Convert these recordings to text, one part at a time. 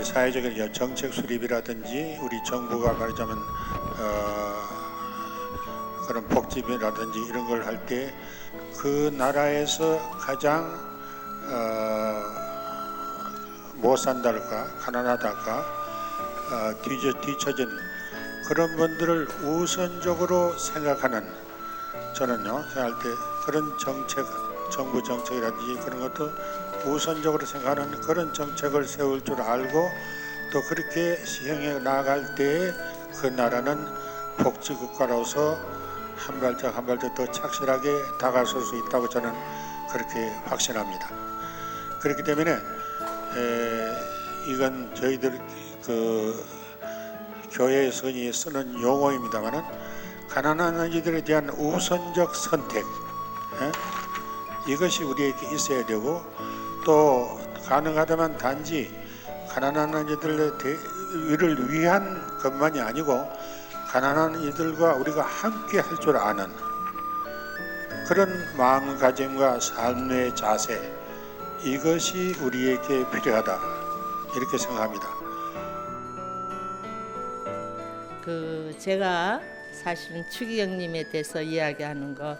우리 사회적인 정책 수립이라든지 우리 정부가 말하자면 그런 복지비라든지 이런 걸 할 때 그 나라에서 가장 못 산다랄까 가난하다랄까 뒤처진 그런 분들을 우선적으로 생각하는 저는요 생각할 때 그런 정책 정부 정책이라든지 그런 것도 우선적으로 생각하는 그런 정책을 세울 줄 알고 또 그렇게 시행해 나갈 때에 그 나라는 복지국가로서 한 발짝 한 발짝 더 착실하게 다가설 수 있다고 저는 그렇게 확신합니다. 그렇기 때문에 이건 저희들 그 교회의 선이 쓰는 용어입니다만은 가난한 이들에 대한 우선적 선택 이것이 우리에게 있어야 되고 또 가능하다면 단지 가난한 이들을 위한 것만이 아니고 가난한 이들과 우리가 함께 할 줄 아는 그런 마음가짐과 삶의 자세 이것이 우리에게 필요하다 이렇게 생각합니다. 제가 사실은 추기경님에 대해서 이야기하는 것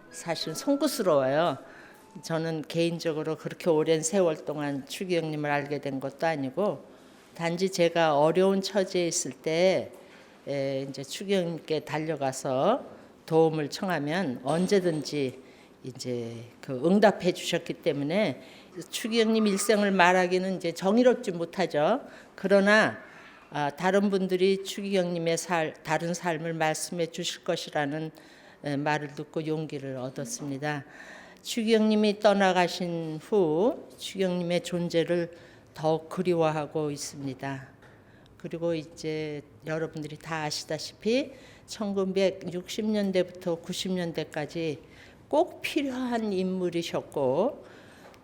사실 송구스러워요. 저는 개인적으로 그렇게 오랜 세월 동안 추기경님을 알게 된 것도 아니고 단지 제가 어려운 처지에 있을 때 이제 추기경님께 달려가서 도움을 청하면 언제든지 이제 그 응답해 주셨기 때문에 추기경님 일생을 말하기는 이제 정의롭지 못하죠. 그러나 다른 분들이 추기경님의 다른 삶을 말씀해 주실 것이라는 말을 듣고 용기를 얻었습니다. 추기경님이 떠나가신 후 추기경님의 존재를 더욱 그리워하고 있습니다. 그리고 이제 여러분들이 다 아시다시피 1960년대부터 90년대까지 꼭 필요한 인물이셨고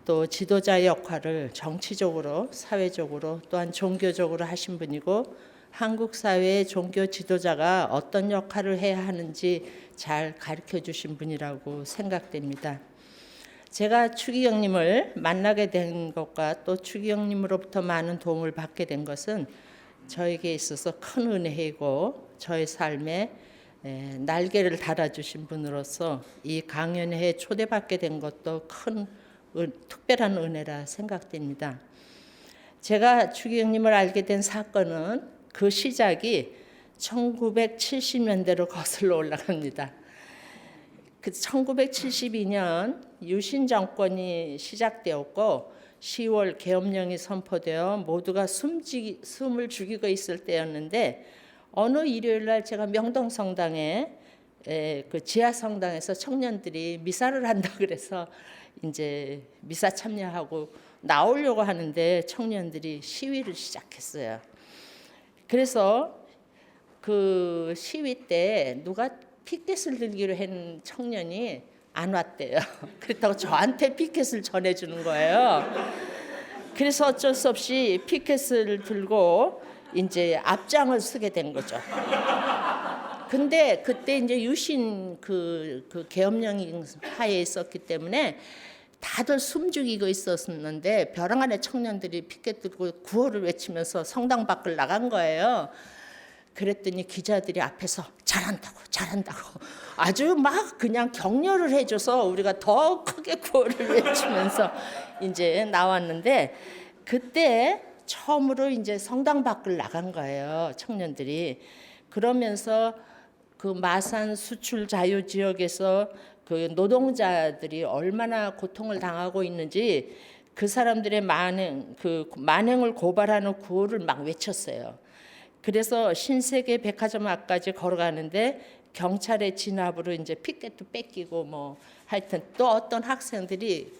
또 지도자 역할을 정치적으로, 사회적으로 또한 종교적으로 하신 분이고 한국 사회의 종교 지도자가 어떤 역할을 해야 하는지 잘 가르쳐 주신 분이라고 생각됩니다. 제가 추기경님을 만나게 된 것과 또 추기경님으로부터 많은 도움을 받게 된 것은 저에게 있어서 큰 은혜이고 저의 삶에 날개를 달아주신 분으로서 이 강연회에 초대받게 된 것도 큰 특별한 은혜라 생각됩니다. 제가 추기경님을 알게 된 사건은 그 시작이 1970년대로 거슬러 올라갑니다. 그 1972년 유신 정권이 시작되었고 10월 계엄령이 선포되어 모두가 숨을 죽이고 있을 때였는데 어느 일요일 날 제가 명동성당에 그 지하성당에서 청년들이 미사를 한다 그래서 이제 미사 참여하고 나오려고 하는데 청년들이 시위를 시작했어요. 그래서 그 시위 때 누가 피켓을 들기로 한 청년이 안 왔대요. 그렇다고 저한테 피켓을 전해주는 거예요. 그래서 어쩔 수 없이 피켓을 들고 이제 앞장을 서게 된 거죠. 근데 그때 이제 유신 그 계엄령이 하에 있었기 때문에 다들 숨죽이고 있었는데 벼랑 안에 청년들이 피켓 들고 구호를 외치면서 성당 밖을 나간 거예요. 그랬더니 기자들이 앞에서 잘한다고 아주 막 그냥 격려를 해줘서 우리가 더 크게 구호를 외치면서 이제 나왔는데 그때 처음으로 이제 성당 밖을 나간 거예요 청년들이. 그러면서 그 마산 수출 자유 지역에서 그 노동자들이 얼마나 고통을 당하고 있는지 그 사람들의 만행을 고발하는 구호를 막 외쳤어요. 그래서 신세계 백화점 앞까지 걸어가는데 경찰의 진압으로 이제 피켓도 뺏기고 뭐 하여튼 또 어떤 학생들이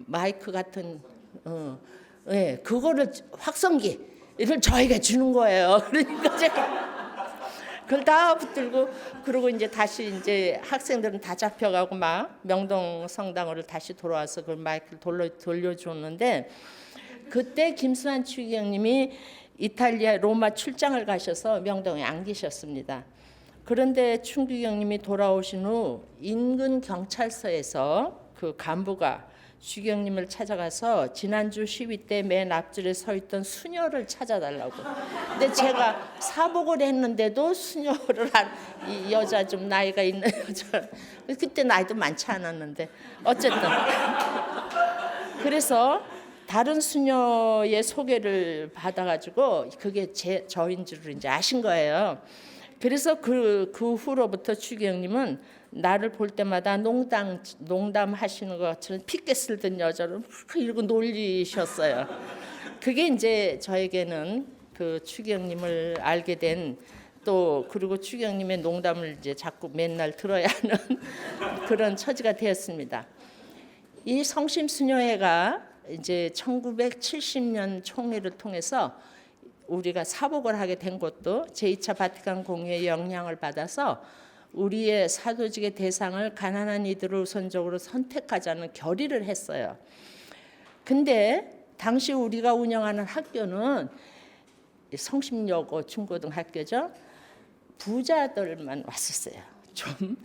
마이크 같은 그거를 확성기를 저에게 주는 거예요. 그러니까 제가 그걸 다 붙들고 그러고 이제 다시 이제 학생들은 다 잡혀가고 막 명동 성당으로 다시 돌아와서 그 마이크를 돌려줬는데 그때 김수환 추기경님이 이탈리아 로마 출장을 가셔서 명동에 안 계셨습니다. 그런데 추기경님이 돌아오신 후 인근 경찰서에서 그 간부가 주경님을 찾아가서 지난주 시위 때 맨 앞줄에 서 있던 수녀를 찾아달라고. 근데 제가 사복을 했는데도 수녀를 이 여자 좀 나이가 있는 여자. 그때 나이도 많지 않았는데 어쨌든 그래서 다른 수녀의 소개를 받아가지고 그게 저인 줄을 이제 아신 거예요. 그래서 그 후로부터 추기경님은 나를 볼 때마다 농담하시는 것처럼 핏개 쓸던 여자를 이러고 놀리셨어요. 그게 이제 저에게는 그 추기경님을 알게 된 또 그리고 추기경님의 농담을 이제 자꾸 맨날 들어야 하는 그런 처지가 되었습니다. 이 성심수녀회가 이제 1970년 총회를 통해서 우리가 사복을 하게 된 것도 제2차 바티칸 공의의 영향을 받아서 우리의 사도직의 대상을 가난한 이들을 우선적으로 선택하자는 결의를 했어요. 근데 당시 우리가 운영하는 학교는 성심여고 중고등학교죠. 부자들만 왔었어요. 좀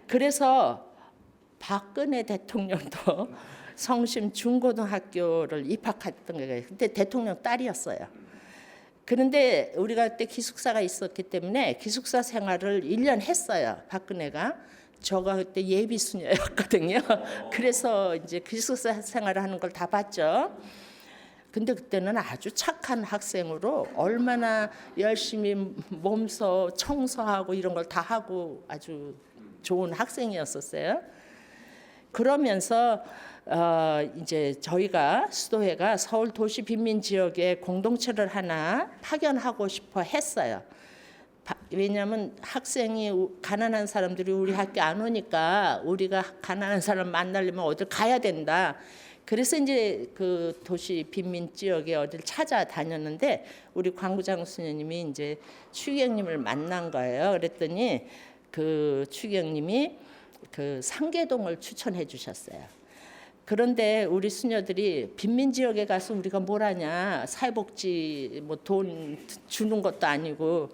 그래서 박근혜 대통령도 성심 중고등학교를 입학했던 거예요. 그때 대통령 딸이었어요. 그런데 우리가 그때 기숙사가 있었기 때문에 기숙사 생활을 1년 했어요. 박근혜가. 저가 그때 예비 수녀였거든요. 그래서 이제 기숙사 생활을 하는 걸 다 봤죠. 근데 그때는 아주 착한 학생으로 얼마나 열심히 몸소 청소하고 이런 걸 다 하고 아주 좋은 학생이었었어요. 그러면서 이제 저희가 수도회가 서울 도시 빈민 지역에 공동체를 하나 파견하고 싶어 했어요. 왜냐하면 학생이 가난한 사람들이 우리 학교 안 오니까 우리가 가난한 사람 만나려면 어딜 가야 된다. 그래서 이제 그 도시 빈민 지역에 어딜 찾아다녔는데 우리 광구장 수녀님이 이제 추기경님을 만난 거예요. 그랬더니 그 추기경님이 그 상계동을 추천해 주셨어요. 그런데 우리 수녀들이 빈민 지역에 가서 우리가 뭘 하냐, 사회복지 뭐 돈 주는 것도 아니고.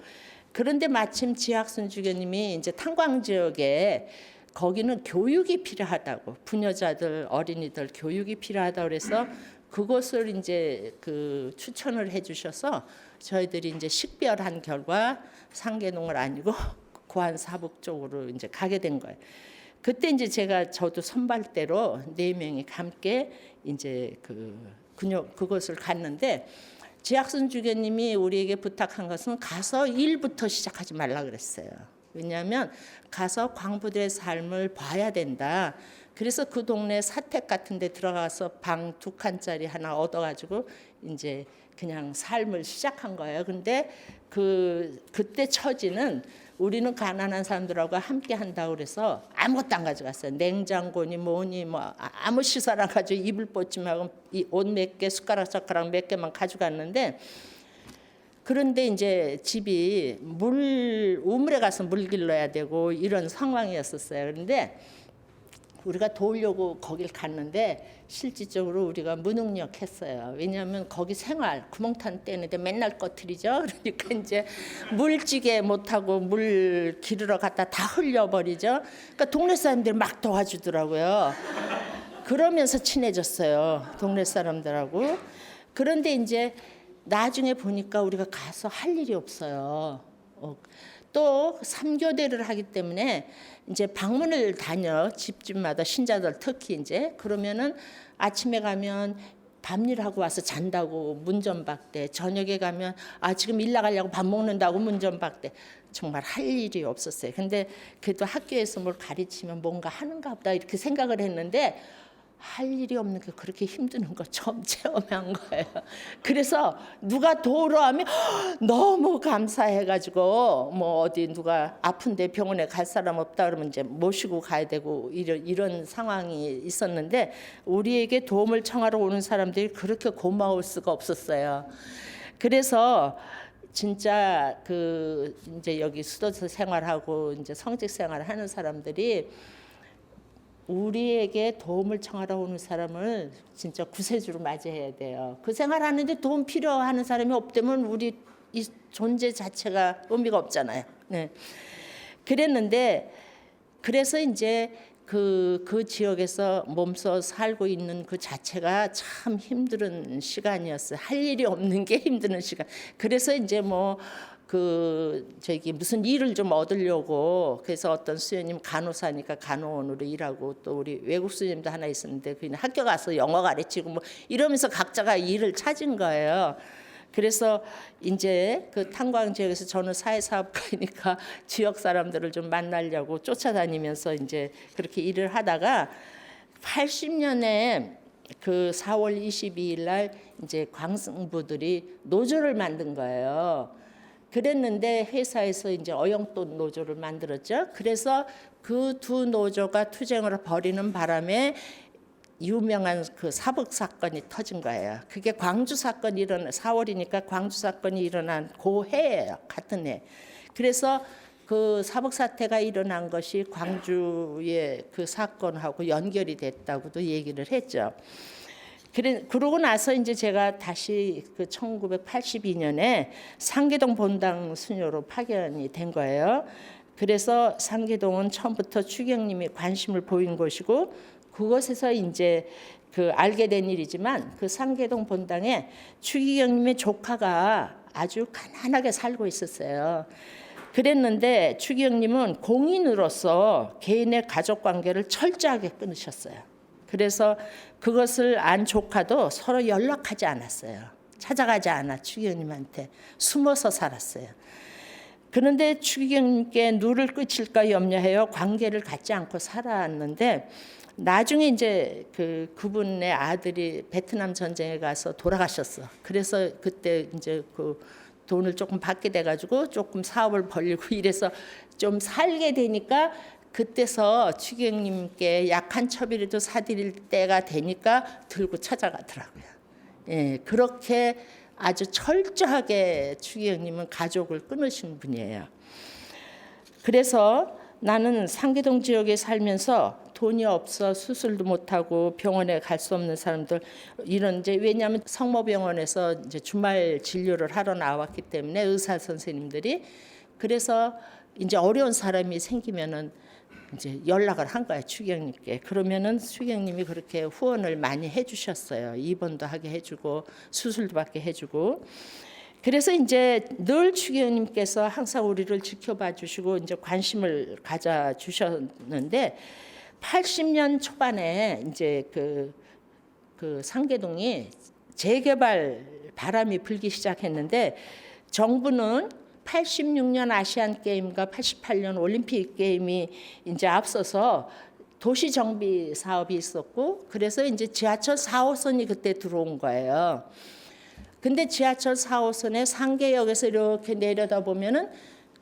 그런데 마침 지학순 주교님이 이제 탄광 지역에 거기는 교육이 필요하다고, 부녀자들 어린이들 교육이 필요하다고 그래서 그것을 이제 그 추천을 해주셔서 저희들이 이제 식별한 결과 상계동을 아니고 고안 사북 쪽으로 이제 가게 된 거예요. 그때 이제 저도 선발대로 4명이 함께 이제 그것을 갔는데 지학순 주교님이 우리에게 부탁한 것은 가서 일부터 시작하지 말라 그랬어요. 왜냐하면 가서 광부들의 삶을 봐야 된다. 그래서 그 동네 사택 같은 데 들어가서 방 2칸짜리 하나 얻어가지고 이제 그냥 삶을 시작한 거예요. 근데 그때 처지는 우리는 가난한 사람들하고 함께 한다고 그래서 아무것도 안 가져갔어요. 냉장고니 뭐니 뭐 아무 시설 안 가지고 이불 뻗지만 옷 몇 개, 숟가락 몇 개만 가져갔는데, 그런데 이제 집이 우물에 가서 물 길러야 되고 이런 상황이었었어요. 그런데 우리가 도우려고 거길 갔는데 실질적으로 우리가 무능력했어요. 왜냐하면 거기 생활 구멍탄 떼는데 맨날 꺼트리죠. 그러니까 이제 물찌개 못하고 물 기르러 갔다 다 흘려버리죠. 그러니까 동네 사람들이 막 도와주더라고요. 그러면서 친해졌어요, 동네 사람들하고. 그런데 이제 나중에 보니까 우리가 가서 할 일이 없어요. 또 3교대를 하기 때문에 이제 방문을 다녀, 집집마다 신자들 특히 이제. 그러면은 아침에 가면 밤일하고 와서 잔다고 문전박대, 저녁에 가면 지금 일 나가려고 밥 먹는다고 문전박대. 정말 할 일이 없었어요. 근데 그래도 학교에서 뭘 가르치면 뭔가 하는가 보다 이렇게 생각을 했는데 할 일이 없는 게 그렇게 힘드는 거 처음 체험한 거예요. 그래서 누가 도우러 하면 너무 감사해가지고 뭐 어디 누가 아픈데 병원에 갈 사람 없다 그러면 이제 모시고 가야 되고 이런 상황이 있었는데 우리에게 도움을 청하러 오는 사람들이 그렇게 고마울 수가 없었어요. 그래서 진짜 이제 여기 수도서 생활하고 이제 성직 생활을 하는 사람들이 우리에게 도움을 청하러 오는 사람을 진짜 구세주로 맞이해야 돼요. 그 생활하는데 도움 필요하는 사람이 없다면 우리 이 존재 자체가 의미가 없잖아요. 네. 그랬는데 그래서 이제 그 지역에서 몸소 살고 있는 그 자체가 참 힘든 시간이었어요. 할 일이 없는 게 힘든 시간. 그래서 이제 뭐 무슨 일을 좀 얻으려고 그래서 어떤 수녀님 간호사니까 간호원으로 일하고 또 우리 외국 수녀님도 하나 있었는데 그냥 학교 가서 영어 가르치고 뭐 이러면서 각자가 일을 찾은 거예요. 그래서 이제 그 탄광 지역에서 저는 사회사업가이니까 지역 사람들을 좀 만나려고 쫓아다니면서 이제 그렇게 일을 하다가 80년에 그 4월 22일 날 이제 광성부들이 노조를 만든 거예요. 그랬는데 회사에서 이제 어영돈 노조를 만들었죠. 그래서 그 두 노조가 투쟁을 벌이는 바람에 유명한 그 사북 사건이 터진 거예요. 그게 광주 사건이 4월이니까 광주 사건이 일어난 그 해예요. 같은 해. 그래서 그 사북 사태가 일어난 것이 광주의 그 사건하고 연결이 됐다고도 얘기를 했죠. 그러고 나서 이제 제가 다시 그 1982년에 상계동 본당 수녀로 파견이 된 거예요. 그래서 상계동은 처음부터 추경님이 관심을 보인 곳이고 그곳에서 이제 그 알게 된 일이지만 그 상계동 본당에 추기경님의 조카가 아주 가난하게 살고 있었어요. 그랬는데 추기경님은 공인으로서 개인의 가족 관계를 철저하게 끊으셨어요. 그래서 그것을 안 조카도 서로 연락하지 않았어요. 찾아가지 않아 추기경님한테 숨어서 살았어요. 그런데 추기경님께 누를 끼칠까 염려해요. 관계를 갖지 않고 살았는데 나중에 이제 그분의 아들이 베트남 전쟁에 가서 돌아가셨어. 그래서 그때 이제 그 돈을 조금 받게 돼가지고 조금 사업을 벌리고 이래서 좀 살게 되니까 그때서 추기경님께 약한 첩이라도 사드릴 때가 되니까 들고 찾아가더라고요. 예, 그렇게 아주 철저하게 추기경님은 가족을 끊으신 분이에요. 그래서 나는 상계동 지역에 살면서 돈이 없어 수술도 못하고 병원에 갈 수 없는 사람들 이런 이제 왜냐하면 성모병원에서 이제 주말 진료를 하러 나왔기 때문에 의사 선생님들이 그래서 이제 어려운 사람이 생기면은 이제 연락을 한 거예요 추기경님께. 그러면은 추기경님이 그렇게 후원을 많이 해주셨어요. 입원도 하게 해주고 수술도 받게 해주고. 그래서 이제 늘 추기경님께서 항상 우리를 지켜봐 주시고 이제 관심을 가져 주셨는데 80년 초반에 이제 그 상계동이 재개발 바람이 불기 시작했는데 정부는 86년 아시안 게임과 88년 올림픽 게임이 이제 앞서서 도시 정비 사업이 있었고 그래서 이제 지하철 4호선이 그때 들어온 거예요. 근데 지하철 4호선의 상계역에서 이렇게 내려다 보면은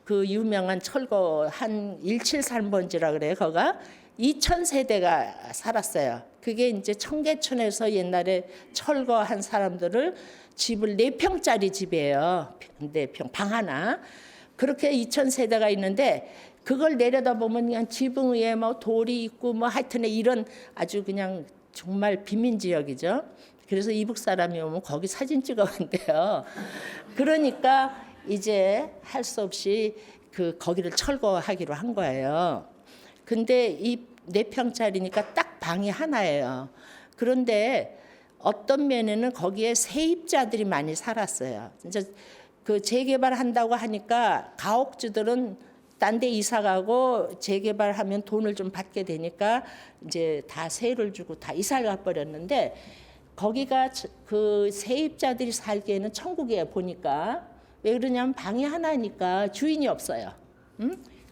그 유명한 철거 한 173번지라 그래요. 거가 2,000세대가 살았어요. 그게 이제 청계천에서 옛날에 철거한 사람들을 집을 4평짜리 집이에요. 4평 방 하나. 그렇게 2,000세대가 있는데 그걸 내려다 보면 그냥 지붕 위에 뭐 돌이 있고 뭐 하여튼 이런 아주 그냥 정말 빈민 지역이죠. 그래서 이북 사람이 오면 거기 사진 찍어간대요. 그러니까 이제 할 수 없이 거기를 철거하기로 한 거예요. 근데 이 4평짜리니까 딱 방이 하나예요. 그런데 어떤 면에는 거기에 세입자들이 많이 살았어요. 이제 그 재개발한다고 하니까 가옥주들은 딴 데 이사 가고 재개발하면 돈을 좀 받게 되니까 이제 다 세를 주고 다 이사를 가 버렸는데 거기가 그 세입자들이 살기에는 천국이에요. 보니까 왜 그러냐면 방이 하나니까 주인이 없어요.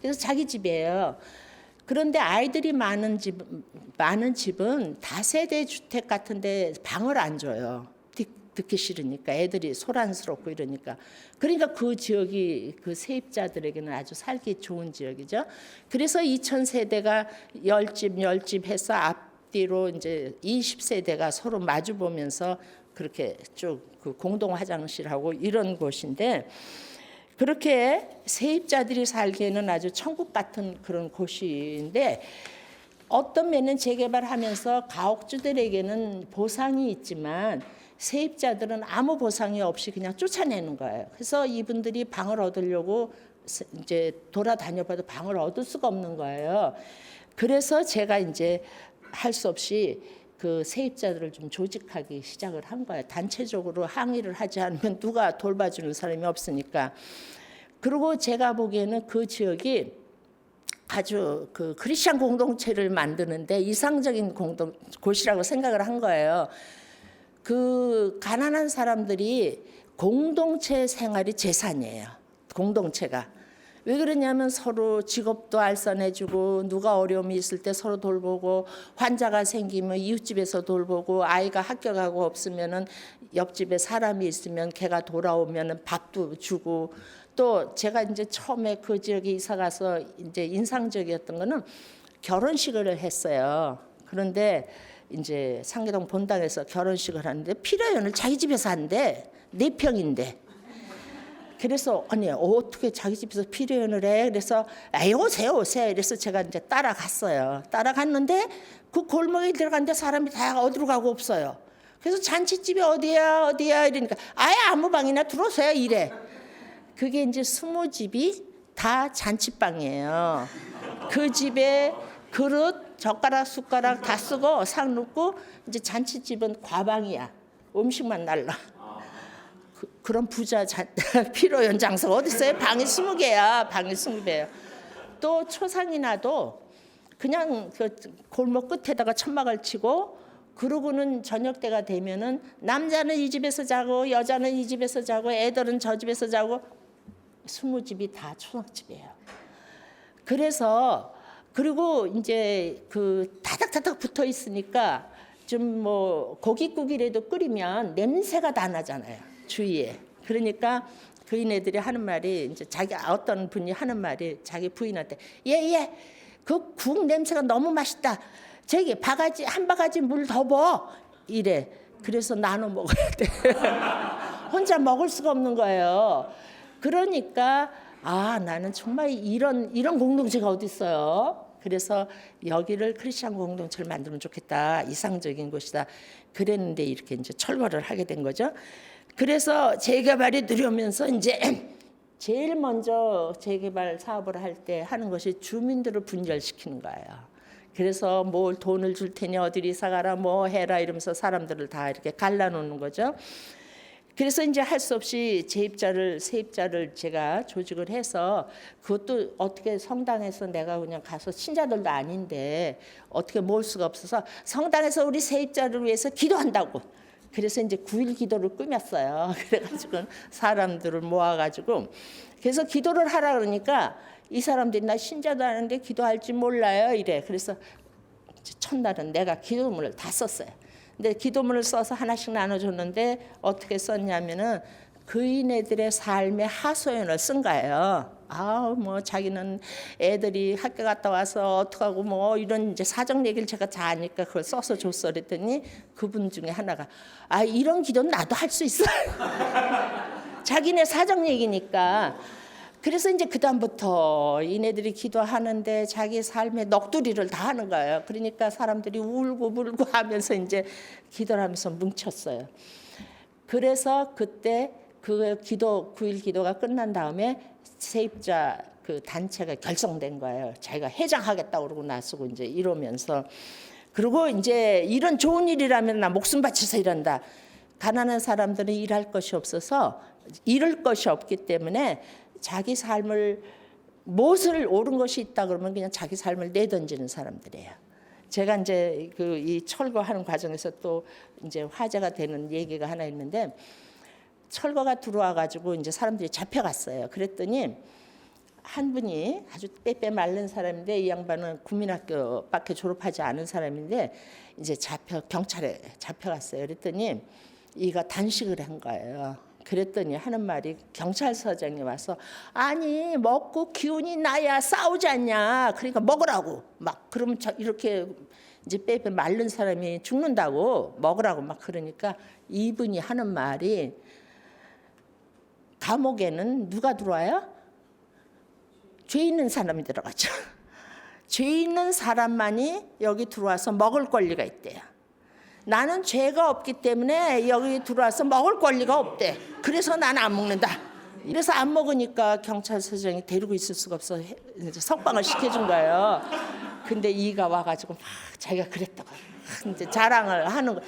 그래서 자기 집이에요. 그런데 아이들이 많은 집은 다세대 주택 같은데 방을 안 줘요. 듣기 싫으니까 애들이 소란스럽고 이러니까. 그러니까 그 지역이 그 세입자들에게는 아주 살기 좋은 지역이죠. 그래서 2,000세대가 10집 해서 앞뒤로 이제 20세대가 서로 마주 보면서 그렇게 쭉 그 공동 화장실하고 이런 곳인데 그렇게 세입자들이 살기에는 아주 천국 같은 그런 곳인데 어떤 면은 재개발하면서 가옥주들에게는 보상이 있지만 세입자들은 아무 보상이 없이 그냥 쫓아내는 거예요. 그래서 이분들이 방을 얻으려고 이제 돌아다녀봐도 방을 얻을 수가 없는 거예요. 그래서 제가 이제 할 수 없이 그 세입자들을 좀 조직하기 시작을 한 거예요. 단체적으로 항의를 하지 않으면 누가 돌봐주는 사람이 없으니까. 그리고 제가 보기에는 그 지역이 아주 그 크리스천 공동체를 만드는데 이상적인 곳이라고 생각을 한 거예요. 그 가난한 사람들이 공동체 생활이 재산이에요. 공동체가. 왜 그러냐면 서로 직업도 알선해주고 누가 어려움이 있을 때 서로 돌보고 환자가 생기면 이웃집에서 돌보고 아이가 학교 가고 없으면은 옆집에 사람이 있으면 걔가 돌아오면은 밥도 주고 또 제가 이제 처음에 그 지역에 이사 가서 이제 인상적이었던 거는 결혼식을 했어요. 그런데 이제 상계동 본당에서 결혼식을 하는데 피라연을 자기 집에서 한대. 4평인데. 그래서 아니 어떻게 자기 집에서 피레연을 해? 그래서 에이 오세요. 그래서 제가 이제 따라갔어요. 따라갔는데 그 골목에 들어갔는데 사람이 다 어디로 가고 없어요. 그래서 잔치집이 어디야 이러니까 아예 아무 방이나 들어오세요 이래. 그게 이제 20집이 다 잔치방이에요. 그 집에 그릇, 젓가락, 숟가락 다 쓰고 상 놓고 이제 잔치집은 과방이야. 음식만 날라. 그런 부자 피로연 장소가 어디 있어요? 방이 20개야. 방이 20개예요. 또 초상이 나도 그냥 그 골목 끝에다가 천막을 치고 그러고는 저녁 때가 되면은 남자는 이 집에서 자고 여자는 이 집에서 자고 애들은 저 집에서 자고 20집이 다 초상집이에요. 그래서 그리고 이제 그 다닥다닥 붙어 있으니까 좀 뭐 고깃국이라도 끓이면 냄새가 다 나잖아요. 주위에. 그러니까 그인애들이 하는 말이 이제 자기 어떤 분이 하는 말이 자기 부인한테 예, 그 국 냄새가 너무 맛있다. 저기 바가지 한 바가지 물 더 부어 이래. 그래서 나눠 먹어야 돼. 혼자 먹을 수가 없는 거예요. 그러니까 아 나는 정말 이런 공동체가 어디 있어요. 그래서 여기를 크리스천 공동체를 만들면 좋겠다. 이상적인 곳이다. 그랬는데 이렇게 이제 철거를 하게 된 거죠. 그래서 재개발이 들어오면서 이제 제일 먼저 재개발 사업을 할 때 하는 것이 주민들을 분열시키는 거예요. 그래서 뭘 돈을 줄 테니 어디로 이사 가라 뭐 해라 이러면서 사람들을 다 이렇게 갈라놓는 거죠. 그래서 이제 할 수 없이 세입자를 제가 조직을 해서 그것도 어떻게 성당에서 내가 그냥 가서 신자들도 아닌데 어떻게 모을 수가 없어서 성당에서 우리 세입자를 위해서 기도한다고. 그래서 이제 9일 기도를 꾸몄어요. 그래가지고 사람들을 모아가지고 그래서 기도를 하라 그러니까 이 사람들이 나 신자도 아닌데 기도할지 몰라요 이래. 그래서 첫날은 내가 기도문을 다 썼어요. 근데 기도문을 써서 하나씩 나눠줬는데 어떻게 썼냐면은 그인애들의 삶의 하소연을 쓴 거예요. 뭐 자기는 애들이 학교 갔다 와서 어떡하고 뭐 이런 이제 사정 얘기를 제가 다 아니까 그걸 써서 줬어 그랬더니 그분 중에 하나가 이런 기도는 나도 할 수 있어. 자기네 사정 얘기니까. 그래서 이제 그다음부터 이네들이 기도하는데 자기 삶의 넋두리를 다 하는 거예요. 그러니까 사람들이 울고 불고 하면서 이제 기도를 하면서 뭉쳤어요. 그래서 그때 그 9일 기도가 끝난 다음에 세입자 그 단체가 결성된 거예요. 자기가 회장하겠다고 그러고 나서고 이제 이러면서 그리고 이제 이런 좋은 일이라면 나 목숨 바쳐서 일한다. 가난한 사람들은 일할 것이 없어서 잃을 것이 없기 때문에 자기 삶을 무엇을 옳은 것이 있다 그러면 그냥 자기 삶을 내던지는 사람들이에요. 제가 이제 그 이 철거하는 과정에서 또 이제 화제가 되는 얘기가 하나 있는데 철거가 들어와 가지고 이제 사람들이 잡혀갔어요. 그랬더니 한 분이 아주 빼빼 마른 사람인데 이 양반은 국민학교밖에 졸업하지 않은 사람인데 이제 경찰에 잡혀갔어요. 그랬더니 이가 단식을 한 거예요. 그랬더니 하는 말이 경찰서장이 와서 아니 먹고 기운이 나야 싸우지 않냐. 그러니까 먹으라고 막 그러면 이렇게 이제 빼빼 마른 사람이 죽는다고 먹으라고 막 그러니까 이분이 하는 말이 감옥에는 누가 들어와요? 죄 있는 사람이 들어가죠. 죄 있는 사람만이 여기 들어와서 먹을 권리가 있대요. 나는 죄가 없기 때문에 여기 들어와서 먹을 권리가 없대. 그래서 나는 안 먹는다. 이래서 안 먹으니까 경찰서장이 데리고 있을 수가 없어 이제 석방을 시켜준 거예요. 근데 이가 와가지고 막 자기가 그랬다고 이제 자랑을 하는 거.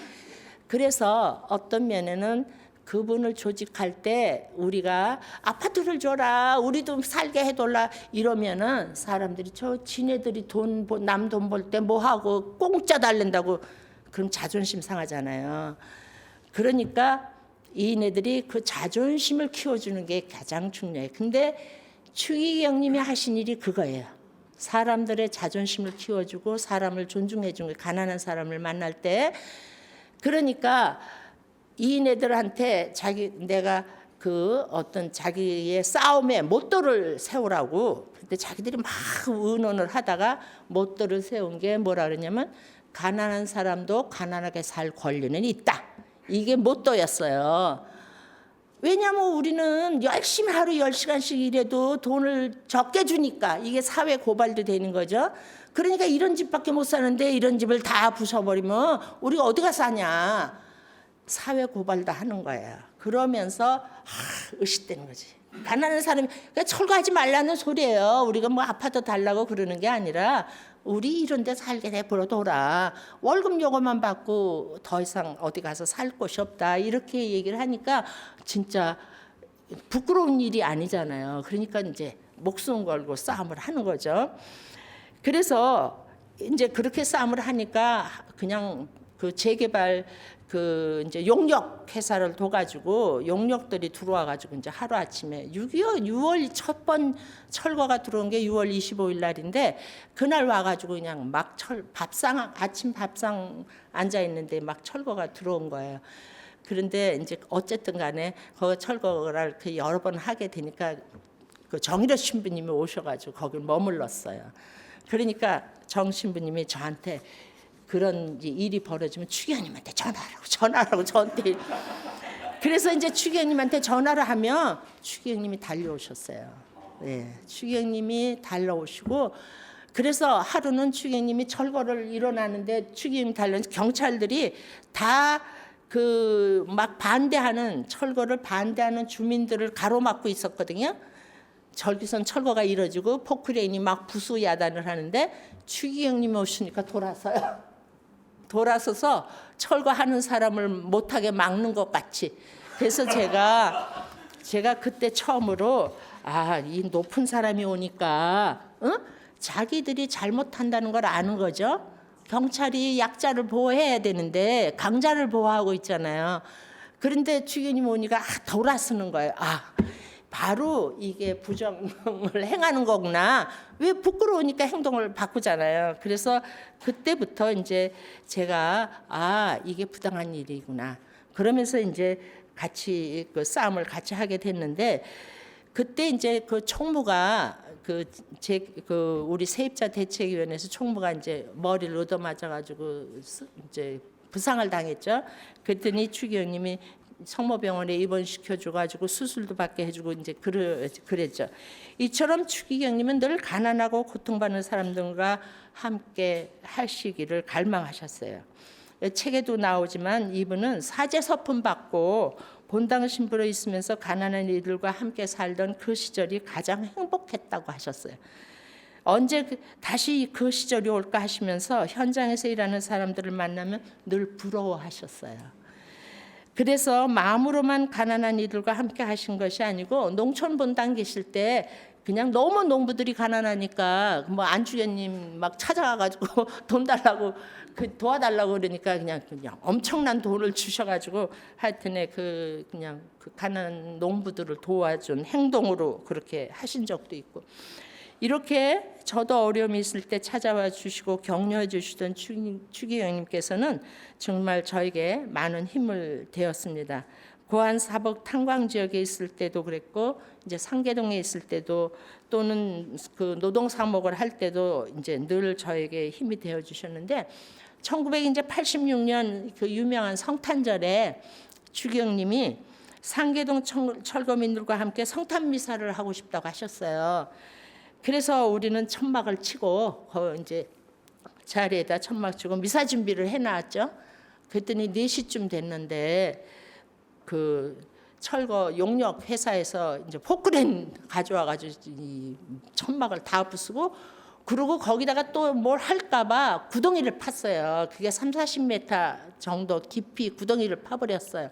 그래서 어떤 면에는 그분을 조직할 때 우리가 아파트를 줘라, 우리도 살게 해달라 이러면은 사람들이 저 지네들이 남 돈 벌 때 뭐 하고 공짜 달랜다고 그럼 자존심 상하잖아요. 그러니까 이네들이 그 자존심을 키워주는 게 가장 중요해요. 근데 추기경님이 하신 일이 그거예요. 사람들의 자존심을 키워주고 사람을 존중해주는 게 가난한 사람을 만날 때 그러니까 이네들한테 내가 그 어떤 자기의 싸움에 모토를 세우라고 근데 자기들이 막 의논을 하다가 모토를 세운 게 뭐라 그러냐면 가난한 사람도 가난하게 살 권리는 있다. 이게 모토였어요. 왜냐하면 우리는 열심히 하루 10시간씩 일해도 돈을 적게 주니까 이게 사회 고발도 되는 거죠. 그러니까 이런 집밖에 못 사는데 이런 집을 다 부숴버리면 우리가 어디가 사냐. 사회 고발도 하는 거예요. 그러면서 의식되는 거지. 가난한 사람이 그러니까 철거하지 말라는 소리예요. 우리가 뭐 아파트 달라고 그러는 게 아니라 우리 이런 데 살게 내버려둬라. 월급 요거만 받고 더 이상 어디 가서 살 곳이 없다. 이렇게 얘기를 하니까 진짜 부끄러운 일이 아니잖아요. 그러니까 이제 목숨 걸고 싸움을 하는 거죠. 그래서 이제 그렇게 싸움을 하니까 그냥 그 재개발 그 이제 용역 회사를 둬가지고 용역들이 들어와가지고 이제 하루 아침에 6월 첫 번 철거가 들어온 게 6월 25일 날인데 그날 와가지고 그냥 막 아침 밥상 앉아 있는데 막 철거가 들어온 거예요. 그런데 이제 어쨌든 간에 그 철거를 그 여러 번 하게 되니까 그 정일호 신부님이 오셔가지고 거길 머물렀어요. 그러니까 정 신부님이 저한테 그런 일이 벌어지면 추기경님한테 전화하라고 저한테. 그래서 이제 추기경님한테 전화를 하면 추기경님이 달려오셨어요. 네, 추기경님이 달려오시고 그래서 하루는 추기경님이 철거를 일어나는데 추기경님 달려오면서 경찰들이 다 그 막 반대하는 철거를 반대하는 주민들을 가로막고 있었거든요. 절기선 철거가 이루어지고 포크레인이 막 부수 야단을 하는데 추기경님이 오시니까 돌아서서 철거하는 사람을 못하게 막는 것 같이. 그래서 제가 그때 처음으로 이 높은 사람이 오니까 자기들이 잘못한다는 걸 아는 거죠. 경찰이 약자를 보호해야 되는데 강자를 보호하고 있잖아요. 그런데 추기경님 오니까 돌아서는 거예요. 바로 이게 부정을 행하는 거구나. 왜 부끄러우니까 행동을 바꾸잖아요. 그래서 그때부터 이제 제가 이게 부당한 일이구나. 그러면서 이제 같이 그 싸움을 같이 하게 됐는데 그때 이제 그 총무가 우리 세입자 대책위원회에서 총무가 이제 머리를 얻어맞아가지고 이제 부상을 당했죠. 그랬더니 추기경님이 성모병원에 입원시켜줘가지고 수술도 받게 해주고 이제 그랬죠. 이처럼 추기경님은 늘 가난하고 고통받는 사람들과 함께 하시기를 갈망하셨어요. 책에도 나오지만 이분은 사제서품 받고 본당 신부로 있으면서 가난한 이들과 함께 살던 그 시절이 가장 행복했다고 하셨어요. 언제 다시 그 시절이 올까 하시면서 현장에서 일하는 사람들을 만나면 늘 부러워하셨어요. 그래서 마음으로만 가난한 이들과 함께 하신 것이 아니고 농촌 본당 계실 때 그냥 너무 농부들이 가난하니까 뭐 안주연님 막 찾아가가지고 돈 달라고 도와달라고 그러니까 그냥 엄청난 돈을 주셔가지고 하여튼에 그냥 그 가난한 농부들을 도와준 행동으로 그렇게 하신 적도 있고 이렇게 저도 어려움이 있을 때 찾아와 주시고 격려해 주시던 추기경님께서는 정말 저에게 많은 힘을 되었습니다. 고안 사복 탄광 지역에 있을 때도 그랬고 이제 상계동에 있을 때도 또는 그 노동 사목을 할 때도 이제 늘 저에게 힘이 되어 주셨는데 1986년 그 유명한 성탄절에 추기경님이 상계동 철거민들과 함께 성탄 미사를 하고 싶다고 하셨어요. 그래서 우리는 천막을 치고 이제 자리에다 천막 치고 미사 준비를 해놨죠. 그랬더니 4시쯤 됐는데 그 철거 용역 회사에서 이제 포크레인 가져와가지고 이 천막을 다 부수고, 그리고 거기다가 또 뭘 할까봐 구덩이를 팠어요. 그게 30-40m 정도 깊이 구덩이를 파버렸어요.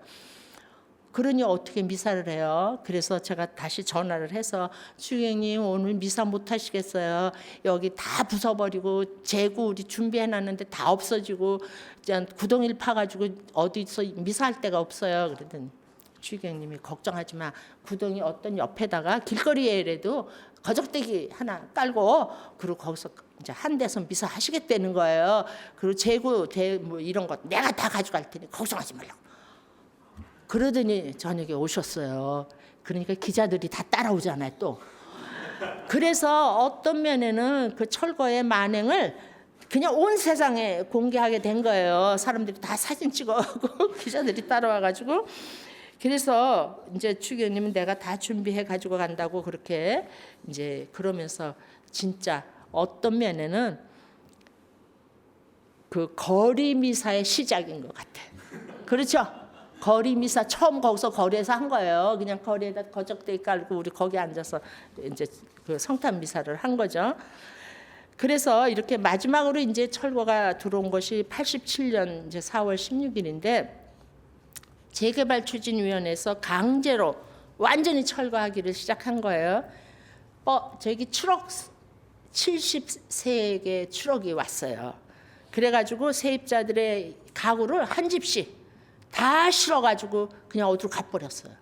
그러니 어떻게 미사를 해요? 그래서 제가 다시 전화를 해서 추경님 오늘 미사 못 하시겠어요? 여기 다 부숴버리고 재고 우리 준비해놨는데 다 없어지고 구덩이를 파가지고 어디서 미사할 데가 없어요. 그러더니 추경님이 걱정하지 마. 구덩이 어떤 옆에다가 길거리에라도 거적대기 하나 깔고 그리고 거기서 이제 한 데서 미사 하시겠다는 거예요. 그리고 재고 뭐 이런 거 내가 다 가져갈 테니 걱정하지 말라고. 그러더니 저녁에 오셨어요. 그러니까 기자들이 다 따라오잖아요, 또. 그래서 어떤 면에는 그 철거의 만행을 그냥 온 세상에 공개하게 된 거예요. 사람들이 다 사진 찍어가고 기자들이 따라와가지고. 그래서 이제 추경님은 내가 다 준비해 가지고 간다고 그렇게 이제 그러면서 진짜 어떤 면에는 그 거리 미사의 시작인 것 같아. 그렇죠? 거리 미사 처음 거기서 거리에서 한 거예요. 그냥 거리에다 거적대기 깔고 우리 거기 앉아서 이제 그 성탄 미사를 한 거죠. 그래서 이렇게 마지막으로 이제 철거가 들어온 것이 87년 이제 4월 16일인데 재개발 추진위원회에서 강제로 완전히 철거하기를 시작한 거예요. 저기 추럭 70세 추럭이 왔어요. 그래가지고 세입자들의 가구를 한 집씩 다 실어가지고 그냥 어디로 가버렸어요.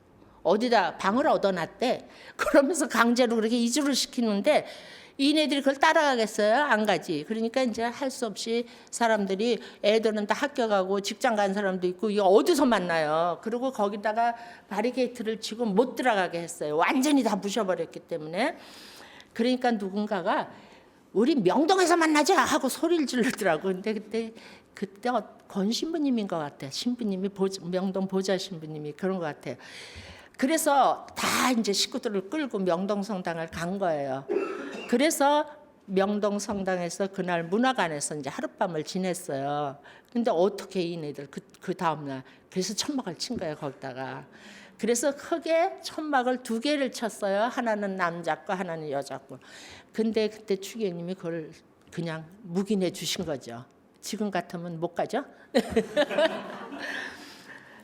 어디다 방을 얻어놨대. 그러면서 강제로 그렇게 이주를 시키는데 이네들이 그걸 따라가겠어요? 안 가지. 그러니까 이제 할 수 없이 사람들이 애들은 다 학교 가고 직장 간 사람도 있고 이거 어디서 만나요? 그리고 거기다가 바리게이트를 치고 못 들어가게 했어요. 완전히 다 부셔버렸기 때문에. 그러니까 누군가가 우리 명동에서 만나자 하고 소리를 지르더라고. 근데 그때 권 신부님인 것 같아요. 신부님이 명동 보좌 신부님이 그런 것 같아요. 그래서 다 이제 식구들을 끌고 명동 성당을 간 거예요. 그래서 명동 성당에서 그날 문화관에서 이제 하룻밤을 지냈어요. 근데 어떻게 이네들 그 다음날 그래서 천막을 친 거예요 거기다가. 그래서 크게 천막을 2개를 쳤어요. 하나는 남자 거 하나는 여자 거. 근데 그때 추경님이 그걸 그냥 묵인해 주신 거죠. 지금 같으면 못 가죠.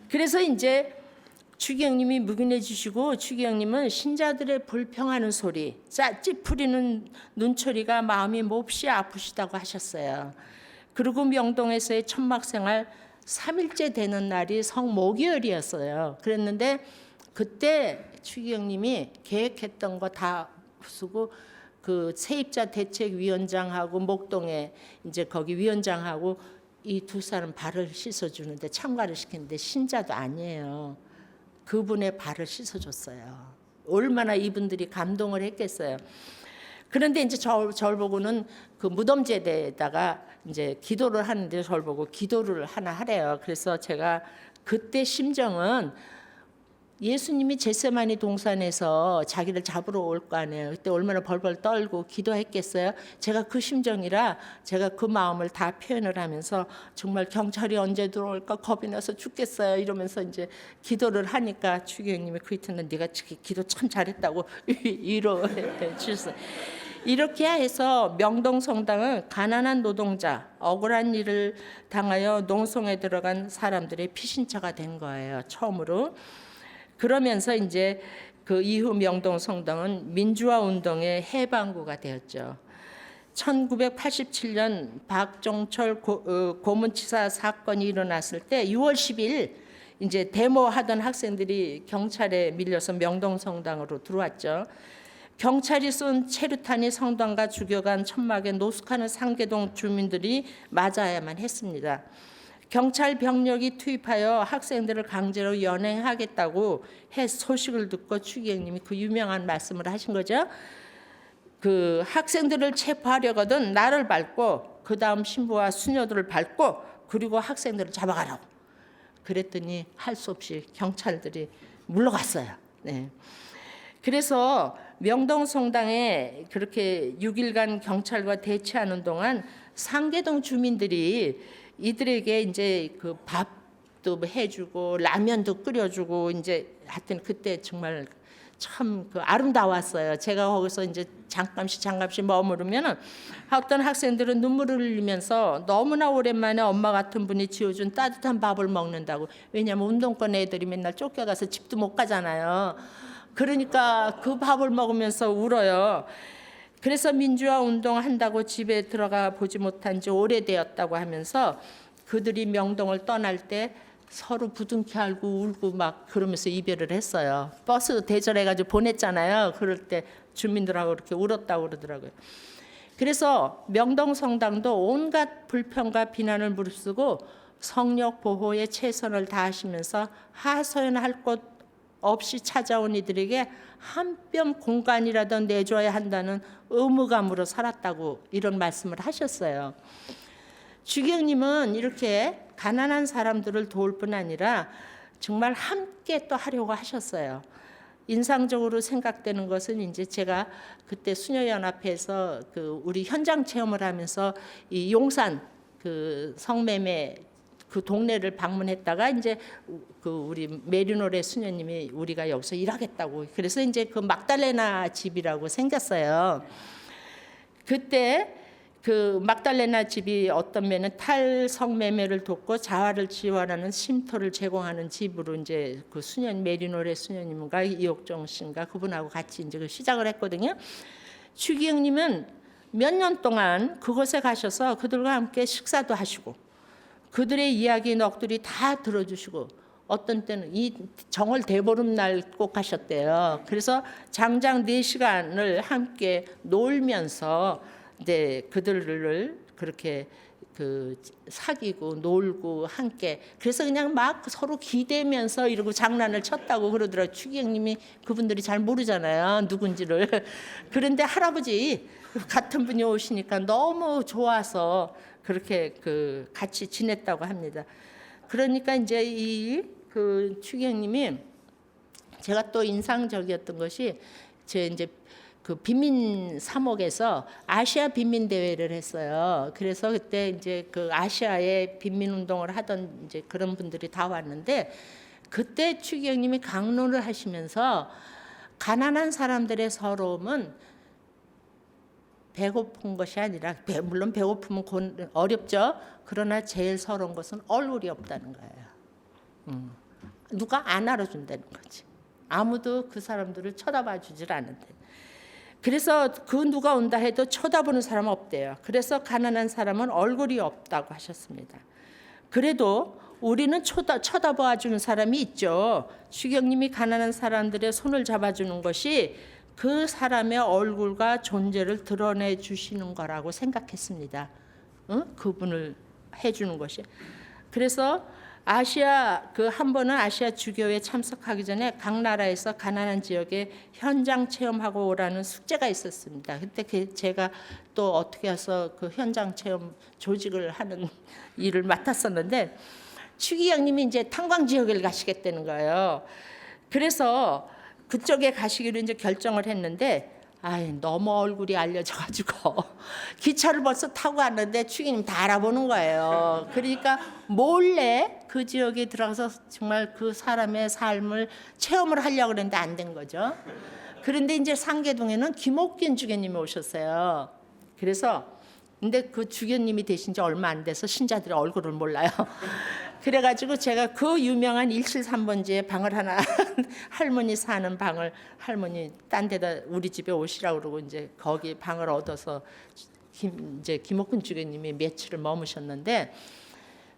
그래서 이제 추경님이 묵인해 주시고 추경님은 신자들의 불평하는 소리, 찌푸리는 눈초리가 마음이 몹시 아프시다고 하셨어요. 그리고 명동에서의 천막생활 3일째 되는 날이 성목요일이었어요. 그랬는데 그때 추경님이 계획했던 거 다 쓰고 그 세입자 대책위원장하고 목동에 이제 거기 위원장하고 이 2사람 발을 씻어주는데 참가를 시키는데 신자도 아니에요. 그분의 발을 씻어줬어요. 얼마나 이분들이 감동을 했겠어요. 그런데 이제 저를 보고는 그 무덤제대에다가 이제 기도를 하는데 저를 보고 기도를 하나 하래요. 그래서 제가 그때 심정은 예수님이 겟세마니 동산에서 자기를 잡으러 올 거 아니에요. 그때 얼마나 벌벌 떨고 기도했겠어요. 제가 그 심정이라 제가 그 마음을 다 표현을 하면서 정말 경찰이 언제 들어올까 겁이 나서 죽겠어요. 이러면서 이제 기도를 하니까 추경님이 그 이튿날 네가 기도 참 잘했다고 위로해 주셨어요. 이렇게 해서 명동 성당은 가난한 노동자, 억울한 일을 당하여 농성에 들어간 사람들의 피신처가 된 거예요. 처음으로. 그러면서 이제 그 이후 명동 성당은 민주화 운동의 해방구가 되었죠. 1987년 박종철 고문치사 사건이 일어났을 때 6월 10일 이제 데모하던 학생들이 경찰에 밀려서 명동 성당으로 들어왔죠. 경찰이 쏜 체류탄이 성당과 죽여간 천막에 노숙하는 상계동 주민들이 맞아야만 했습니다. 경찰 병력이 투입하여 학생들을 강제로 연행하겠다고 해 소식을 듣고 추기경님이 그 유명한 말씀을 하신 거죠. 그 학생들을 체포하려거든 나를 밟고 그 다음 신부와 수녀들을 밟고 그리고 학생들을 잡아가라고. 그랬더니 할 수 없이 경찰들이 물러갔어요. 네. 그래서 명동 성당에 그렇게 6일간 경찰과 대치하는 동안 상계동 주민들이 이들에게 이제 그 밥 밥도 해주고 라면도 끓여주고 이제 하여튼 그때 정말 참 그 아름다웠어요. 제가 거기서 이제 잠깐씩 머무르면은 어떤 학생들은 눈물을 흘리면서 너무나 오랜만에 엄마 같은 분이 지어준 따뜻한 밥을 먹는다고. 왜냐하면 운동권 애들이 맨날 쫓겨가서 집도 못 가잖아요. 그러니까 그 밥을 먹으면서 울어요. 그래서 민주화 운동한다고 집에 들어가 보지 못한 지 오래되었다고 하면서 그들이 명동을 떠날 때 서로 부둥켜 안고 울고 막 그러면서 이별을 했어요. 버스 대절해가지고 보냈잖아요. 그럴 때 주민들하고 이렇게 울었다고 그러더라고요. 그래서 명동 성당도 온갖 불평과 비난을 무릅쓰고 성역 보호에 최선을 다하시면서 하소연할 곳 없이 찾아온 이들에게 한 뼘 공간이라도 내줘야 한다는 의무감으로 살았다고 이런 말씀을 하셨어요. 주경님은 이렇게 가난한 사람들을 도울 뿐 아니라 정말 함께 또 하려고 하셨어요. 인상적으로 생각되는 것은 이제 제가 그때 수녀연합회에서 그 우리 현장 체험을 하면서 이 용산 그 성매매 그 동네를 방문했다가 이제 그 우리 메리노레 수녀님이 우리가 여기서 일하겠다고 그래서 이제 그 막달레나 집이라고 생겼어요. 그때 그 막달레나 집이 어떤 면은 탈성매매를 돕고 자활을 지원하는 쉼터를 제공하는 집으로 이제 그 수녀 메리노레 수녀님과 이옥정 씨인가 그분하고 같이 이제 그 시작을 했거든요. 추기영님은 몇 년 동안 그곳에 가셔서 그들과 함께 식사도 하시고 그들의 이야기 넋두리 다 들어주시고 어떤 때는 이 정월 대보름날 꼭 가셨대요. 그래서 장장 4시간을 함께 놀면서 네, 그들을 그렇게 그 사귀고 놀고 함께 그래서 그냥 막 서로 기대면서 이러고 장난을 쳤다고 그러더라고요. 추기영님이 그분들이 잘 모르잖아요. 누군지를. 그런데 할아버지 같은 분이 오시니까 너무 좋아서 그렇게 그 같이 지냈다고 합니다. 그러니까 이제 이 그 추기영님이 제가 또 인상적이었던 것이 제 이제 그 빈민 3억에서 아시아 빈민 대회를 했어요. 그래서 그때 이제 그 아시아에 빈민 운동을 하던 이제 그런 분들이 다 왔는데 그때 추기영님이 강론을 하시면서 가난한 사람들의 서러움은 배고픈 것이 아니라 물론 배고프면 어렵죠. 그러나 제일 서러운 것은 얼굴이 없다는 거예요. 누가 안 알아준다는 거지. 아무도 그 사람들을 쳐다봐 주질 않는데. 그래서 그 누가 온다 해도 쳐다보는 사람은 없대요. 그래서 가난한 사람은 얼굴이 없다고 하셨습니다. 그래도 우리는 쳐다봐 주는 사람이 있죠. 추경님이 가난한 사람들의 손을 잡아주는 것이 그 사람의 얼굴과 존재를 드러내 주시는 거라고 생각했습니다. 그분을 해주는 것이. 그래서 한 번은 아시아 주교회 참석하기 전에 각 나라에서 가난한 지역에 현장 체험하고 오라는 숙제가 있었습니다. 그때 제가 또 어떻게 해서 그 현장 체험 조직을 하는 일을 맡았었는데 추기영님이 이제 탄광 지역을 가시겠다는 거예요. 그래서 그쪽에 가시기로 이제 결정을 했는데 너무 얼굴이 알려져가지고 기차를 벌써 타고 갔는데 추기님 다 알아보는 거예요. 그러니까 몰래 그 지역에 들어가서 정말 그 사람의 삶을 체험을 하려고 그랬는데 안 된 거죠. 그런데 이제 상계동에는 김옥균 주교님이 오셨어요. 그래서 근데 그 주교님이 되신 지 얼마 안 돼서 신자들의 얼굴을 몰라요. 그래가지고 제가 그 유명한 173번지에 방을 하나 할머니 사는 방을 할머니 딴 데다 우리 집에 오시라고 그러고 이제 거기 방을 얻어서 이제 김옥근 주교님이 며칠을 머무셨는데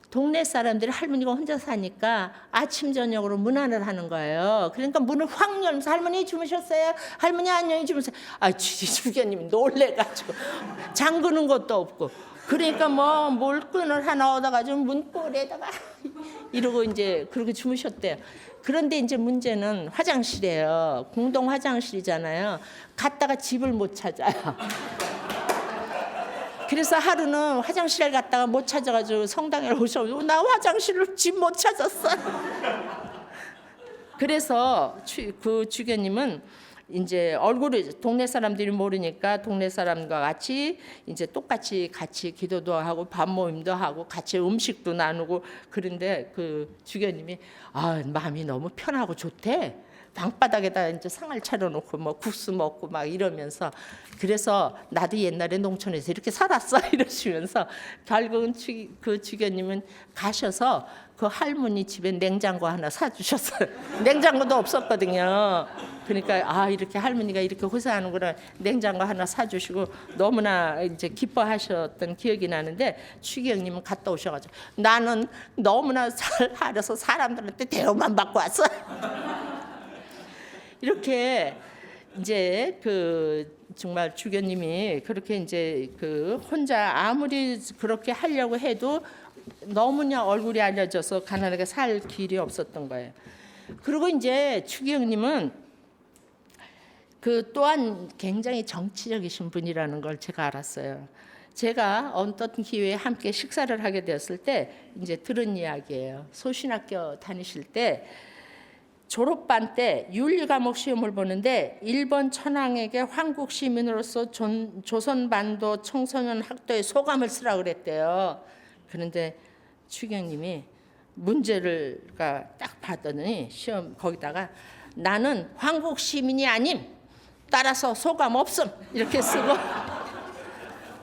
동네 사람들이 할머니가 혼자 사니까 아침 저녁으로 문안을 하는 거예요. 그러니까 문을 확 열면서 할머니 주무셨어요? 할머니 안녕히 주무세요. 주교님이 놀래가지고 잠그는 것도 없고 그러니까 뭐 몰끈을 하나 얻어가지고 문고리에다가 이러고 이제 그렇게 주무셨대요. 그런데 이제 문제는 화장실이에요. 공동 화장실이잖아요. 갔다가 집을 못 찾아요. 그래서 하루는 화장실에 갔다가 못 찾아가지고 성당에 오셔서 나 화장실을 집 못 찾았어요. 그래서 그 주교님은 이제 얼굴을 동네 사람들이 모르니까 동네 사람과 같이 이제 똑같이 같이 기도도 하고 밥 모임도 하고 같이 음식도 나누고 그런데 그 주교님이 마음이 너무 편하고 좋대. 방바닥에다 이제 상을 차려놓고 뭐 국수 먹고 막 이러면서 그래서 나도 옛날에 농촌에서 이렇게 살았어 이러시면서 결국은 그 주교님은 가셔서 그 할머니 집에 냉장고 하나 사주셨어요. 냉장고도 없었거든요. 그러니까 이렇게 할머니가 이렇게 고생하는구나 냉장고 하나 사주시고 너무나 이제 기뻐하셨던 기억이 나는데 추기경님은 갔다 오셔가지고 나는 너무나 잘해서 사람들한테 대우만 받고 왔어. 이렇게 이제 그 정말 주교님이 그렇게 이제 그 혼자 아무리 그렇게 하려고 해도 너무나 얼굴이 알려져서 가난하게 살 길이 없었던 거예요. 그리고 이제 추기경님은 그 또한 굉장히 정치적이신 분이라는 걸 제가 알았어요. 제가 어떤 기회에 함께 식사를 하게 되었을 때 이제 들은 이야기예요. 소신학교 다니실 때 졸업반 때 윤리 과목 시험을 보는데 일본 천황에게 황국 시민으로서 조선반도 청소년 학도의 소감을 쓰라 그랬대요. 그런데 추경님이 문제를 딱 봤더니 시험 거기다가 나는 황국 시민이 아님 따라서 소감 없음 이렇게 쓰고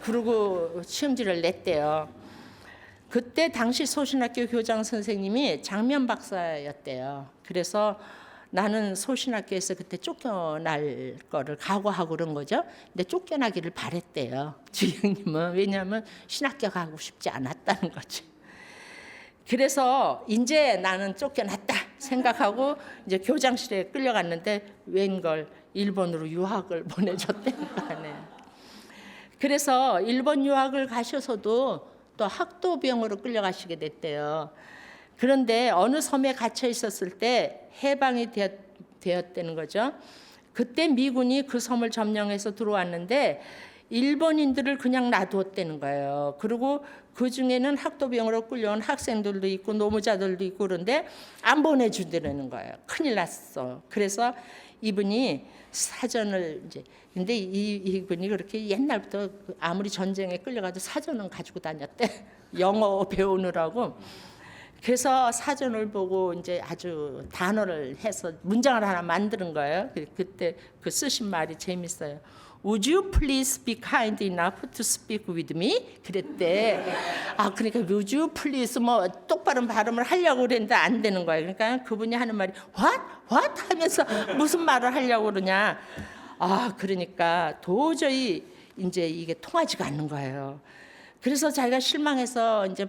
그러고 시험지를 냈대요. 그때 당시 소신학교 교장 선생님이 장면 박사였대요. 그래서 나는 소신학교에서 그때 쫓겨날 거를 각오하고 그런 거죠. 근데 쫓겨나기를 바랬대요. 주경님은 왜냐하면 신학교 가고 싶지 않았다는 거죠. 그래서 이제 나는 쫓겨났다 생각하고 이제 교장실에 끌려갔는데 웬걸 일본으로 유학을 보내줬다는 거 아니에요. 그래서 일본 유학을 가셔서도 또 학도병으로 끌려가시게 됐대요. 그런데 어느 섬에 갇혀 있었을 때 해방이 되었다는 거죠. 그때 미군이 그 섬을 점령해서 들어왔는데 일본인들을 그냥 놔두었다는 거예요. 그리고 그 중에는 학도병으로 끌려온 학생들도 있고 노무자들도 있고 그런데 안 보내주더라는 거예요. 큰일 났어. 그래서 이분이 사전을 이제 근데 이분이 그렇게 옛날부터 아무리 전쟁에 끌려가도 사전은 가지고 다녔대. 영어 배우느라고. 그래서 사전을 보고 이제 아주 단어를 해서 문장을 하나 만드는 거예요. 그때 그 쓰신 말이 재밌어요. Would you please be kind enough to speak with me? 그랬대. 그러니까 would you please 뭐 똑바른 발음을 하려고 그랬는데 안 되는 거예요. 그러니까 그분이 하는 말이 what 하면서 무슨 말을 하려고 그러냐. 그러니까 도저히 이제 이게 통하지가 않는 거예요. 그래서 자기가 실망해서 이제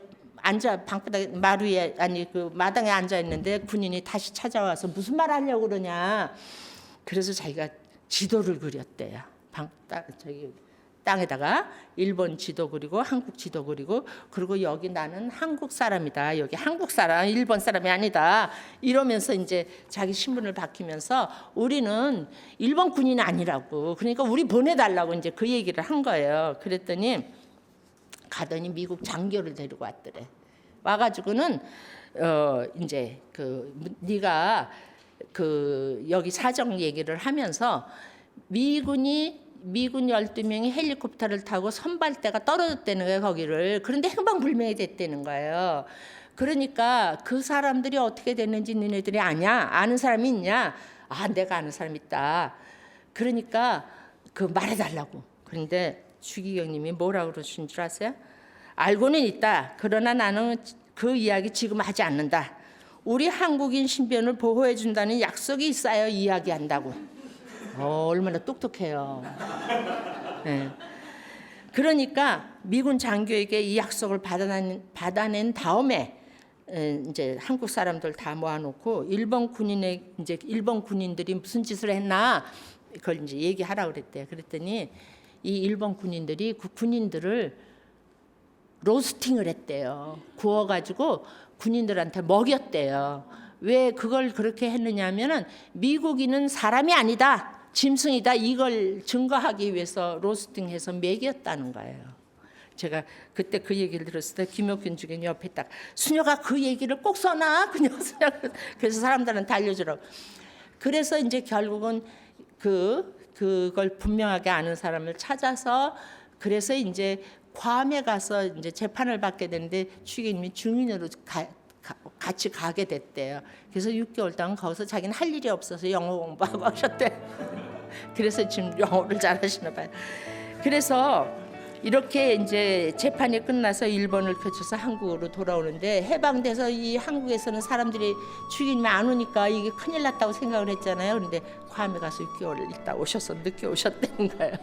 방바닥에 마루에 그 마당에 앉아 있는데 군인이 다시 찾아와서 무슨 말 하려고 그러냐. 그래서 자기가 지도를 그렸대요. 땅에다가 일본 지도 그리고 한국 지도 그리고 여기 나는 한국 사람이다. 여기 한국 사람, 일본 사람이 아니다. 이러면서 이제 자기 신분을 밝히면서 우리는 일본 군인이 아니라고. 그러니까 우리 보내달라고 이제 그 얘기를 한 거예요. 그랬더니 가더니 미국 장교를 데리고 왔더래. 와가지고는 이제 네가 여기 사정 얘기를 하면서 미군 12명이 헬리콥터를 타고 선발대가 떨어졌다는 거예요, 거기를. 그런데 행방불명이 됐다는 거예요. 그러니까 그 사람들이 어떻게 됐는지 너네들이 아냐? 아는 사람이 있냐? 내가 아는 사람 있다. 그러니까 말해달라고. 그런데 주기경님이 뭐라고 그러신 줄 아세요? 알고는 있다. 그러나 나는 그 이야기 지금 하지 않는다. 우리 한국인 신변을 보호해 준다는 약속이 있어야 이야기한다고. 얼마나 똑똑해요. 네. 그러니까 미군 장교에게 이 약속을 받아낸 다음에 이제 한국 사람들 다 모아놓고 일본 군인들이 무슨 짓을 했나 그걸 이제 얘기하라 그랬대요. 그랬더니 이 일본 군인들이 그 군인들을 로스팅을 했대요. 구워가지고 군인들한테 먹였대요. 왜 그걸 그렇게 했느냐면은 미국인은 사람이 아니다. 짐승이다. 이걸 증거하기 위해서 로스팅해서 먹였다는 거예요. 제가 그때 그 얘기를 들었을 때 김옥균 주교님 옆에 딱 수녀가 그 얘기를 꼭 써놔. 그래서 사람들한테 알려주라고. 그래서 이제 결국은 그걸 분명하게 아는 사람을 찾아서 그래서 이제 괌에 가서 이제 재판을 받게 되는데 추기님이 증인으로 같이 가게 됐대요. 그래서 6개월 동안 거기서 자기는 할 일이 없어서 영어 공부하고 하셨대. 그래서 지금 영어를 잘하시나 봐요. 그래서 이렇게 이제 재판이 끝나서 일본을 거쳐서 한국으로 돌아오는데 해방돼서 이 한국에서는 사람들이 추기님이 안 오니까 이게 큰일 났다고 생각을 했잖아요. 그런데 괌에 가서 6개월 있다 오셔서 늦게 오셨다는 거예요.